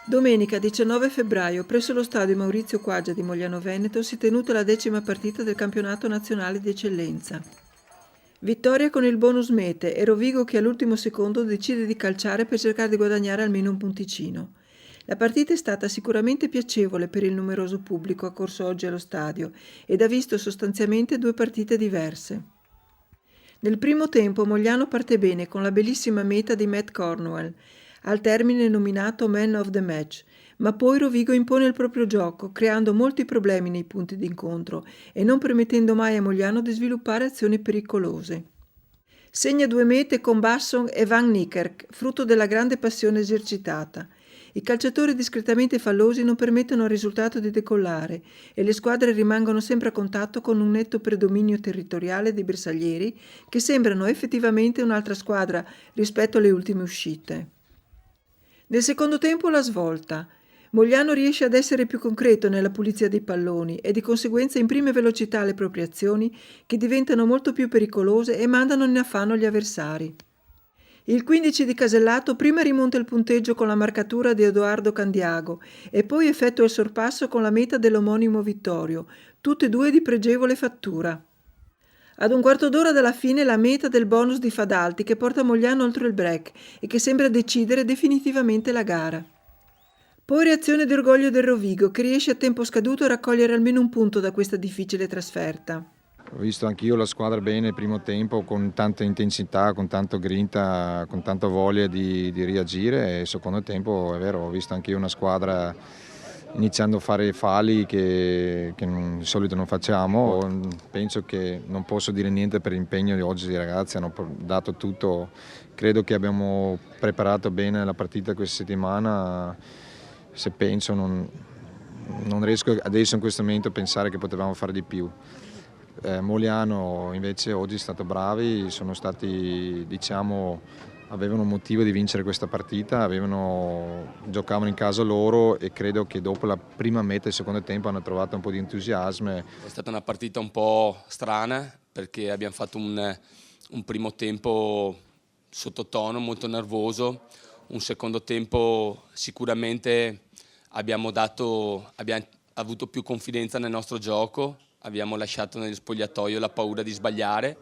Domenica 19 febbraio, presso lo stadio Maurizio Quaggia di Mogliano Veneto, si è tenuta la 10ª partita del campionato nazionale di eccellenza. Vittoria con il bonus mete e Rovigo che all'ultimo secondo decide di calciare per cercare di guadagnare almeno un punticino. La partita è stata sicuramente piacevole per il numeroso pubblico accorso oggi allo stadio ed ha visto sostanzialmente due partite diverse. Nel primo tempo Mogliano parte bene con la bellissima meta di Matt Cornwell, al termine nominato Man of the Match, ma poi Rovigo impone il proprio gioco, creando molti problemi nei punti d'incontro e non permettendo mai a Mogliano di sviluppare azioni pericolose. Segna due mete con Basson e Van Niekerk, frutto della grande passione esercitata. I calciatori discretamente fallosi non permettono al risultato di decollare e le squadre rimangono sempre a contatto con un netto predominio territoriale dei bersaglieri che sembrano effettivamente un'altra squadra rispetto alle ultime uscite. Nel secondo tempo la svolta. Mogliano riesce ad essere più concreto nella pulizia dei palloni e di conseguenza imprime velocità alle proprie azioni che diventano molto più pericolose e mandano in affanno gli avversari. Il 15 di Casellato prima rimonta il punteggio con la marcatura di Edoardo Candiago e poi effettua il sorpasso con la meta dell'omonimo Vittorio, tutte e due di pregevole fattura. Ad un quarto d'ora dalla fine la meta del bonus di Fadalti che porta Mogliano oltre il break e che sembra decidere definitivamente la gara. Poi reazione di orgoglio del Rovigo che riesce a tempo scaduto a raccogliere almeno un punto da questa difficile trasferta. Ho visto anch'io la squadra bene il primo tempo con tanta intensità, con tanto grinta, con tanta voglia di reagire e il secondo tempo è vero, ho visto anch'io una squadra iniziando a fare falli che di solito non facciamo. Penso che non posso dire niente per l'impegno di oggi, i ragazzi hanno dato tutto, credo che abbiamo preparato bene la partita questa settimana, se penso non riesco adesso in questo momento a pensare che potevamo fare di più. Mogliano invece oggi è stato bravi, sono stati, diciamo, avevano un motivo di vincere questa partita, giocavano in casa loro e credo che dopo la prima meta e il secondo tempo hanno trovato un po' di entusiasmo. È stata una partita un po' strana perché abbiamo fatto un primo tempo sottotono, molto nervoso, un secondo tempo sicuramente abbiamo avuto più confidenza nel nostro gioco, abbiamo lasciato nello spogliatoio la paura di sbagliare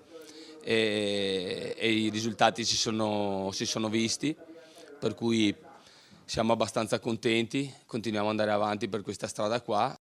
e i risultati si sono visti, per cui siamo abbastanza contenti, continuiamo ad andare avanti per questa strada qua.